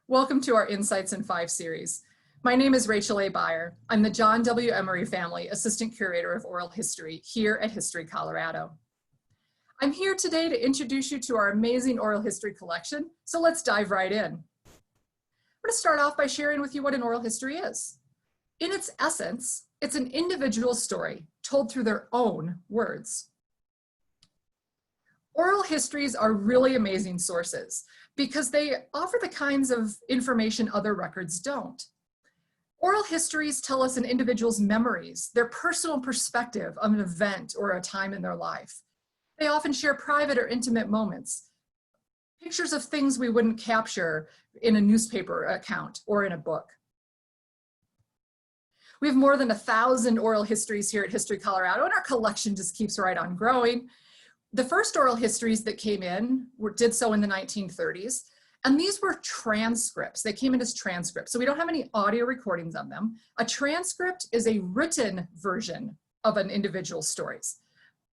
Welcome to our Insights in 5 series. My name is Rachael A. Beyer. I'm the John W. Emery Family Assistant Curator of Oral History here at History Colorado. I'm here today to introduce you to our amazing oral history collection, so let's dive right in. I'm going to start off by sharing with you what an oral history is. In its essence, it's an individual story told through their own words. Oral histories are really amazing sources because they offer the kinds of information other records don't. Oral histories tell us an individual's memories, their personal perspective of an event or a time in their life. They often share private or intimate moments, pictures of things we wouldn't capture in a newspaper account or in a book. We have more than 1,000 oral histories here at History Colorado, and our collection just keeps right on growing. The first oral histories that came in did so in the 1930s, and these were transcripts. They came in as transcripts, so we don't have any audio recordings of them. A transcript is a written version of an individual's stories.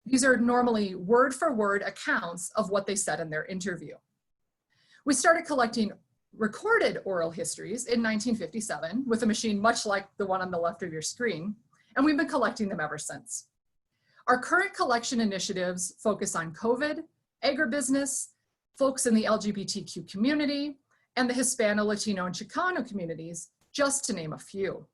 These are normally word-for-word accounts of what they said in their interview. We started collecting recorded oral histories in 1957 with a machine much like the one on the left of your screen, and we've been collecting them ever since. Our current collection initiatives focus on COVID, agribusiness, folks in the LGBTQ community, and the Hispano, Latino, and Chicano communities, just to name a few.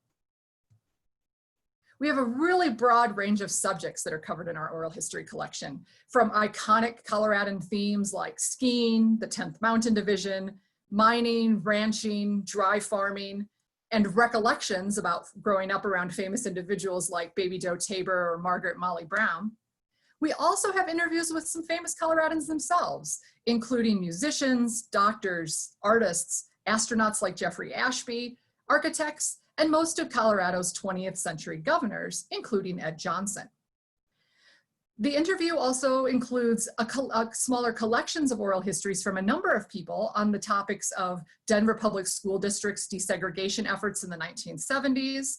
We have a really broad range of subjects that are covered in our oral history collection, from iconic Coloradan themes like skiing, the 10th Mountain Division, mining, ranching, dry farming, and recollections about growing up around famous individuals like Baby Doe Tabor or Margaret Molly Brown. We also have interviews with some famous Coloradans themselves, including musicians, doctors, artists, astronauts like Jeffrey Ashby, architects, and most of Colorado's 20th century governors, including Ed Johnson. The interview also includes smaller collections of oral histories from a number of people on the topics of Denver Public School District's desegregation efforts in the 1970s,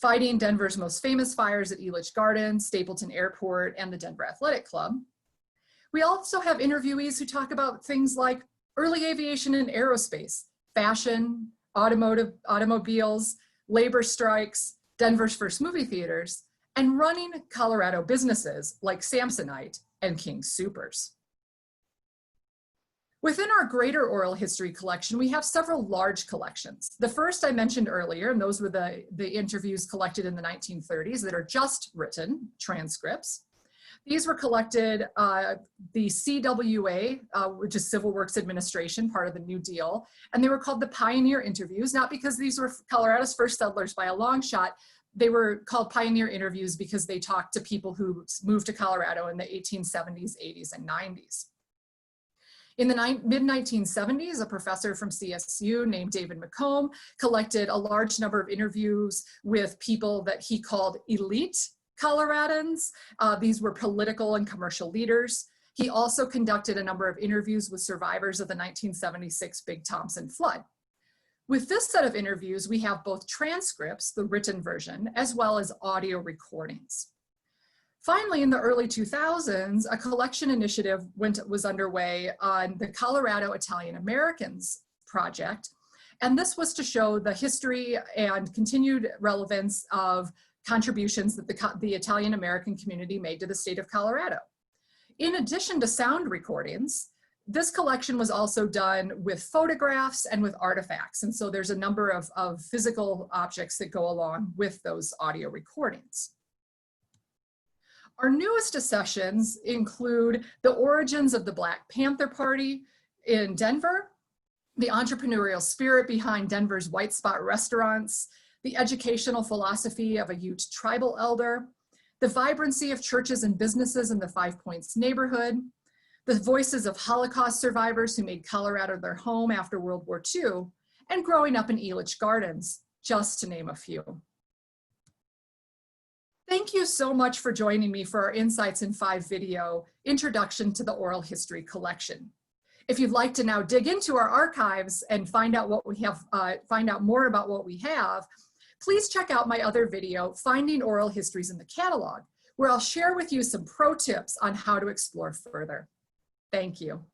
fighting Denver's most famous fires at Elitch Gardens, Stapleton Airport, and the Denver Athletic Club. We also have interviewees who talk about things like early aviation and aerospace, fashion, automobiles, labor strikes, Denver's first movie theaters, and running Colorado businesses like Samsonite and King Soopers. Within our greater oral history collection, we have several large collections. The first I mentioned earlier, and those were the interviews collected in the 1930s that are just written transcripts. These were collected, the CWA, which is Civil Works Administration, part of the New Deal, and they were called the Pioneer Interviews, not because these were Colorado's first settlers by a long shot. They were called Pioneer Interviews because they talked to people who moved to Colorado in the 1870s, 80s, and 90s. In the mid-1970s, a professor from CSU named David McComb collected a large number of interviews with people that he called elite Coloradans. These were political and commercial leaders. He also conducted a number of interviews with survivors of the 1976 Big Thompson flood. With this set of interviews, we have both transcripts, the written version, as well as audio recordings. Finally, in the early 2000s, a collection initiative was underway on the Colorado Italian Americans Project, and this was to show the history and continued relevance of contributions that the Italian American community made to the state of Colorado. In addition to sound recordings, this collection was also done with photographs and with artifacts. And so there's a number of physical objects that go along with those audio recordings. Our newest accessions include the origins of the Black Panther Party in Denver, the entrepreneurial spirit behind Denver's White Spot restaurants, the educational philosophy of a Ute tribal elder, the vibrancy of churches and businesses in the Five Points neighborhood, the voices of Holocaust survivors who made Colorado their home after World War II, and growing up in Elitch Gardens, just to name a few. Thank you so much for joining me for our Insights in 5 video, Introduction to the Oral History Collection. If you'd like to now dig into our archives and find out what we have, find out more about what we have, please check out my other video, Finding Oral Histories in the Catalog, where I'll share with you some pro tips on how to explore further. Thank you.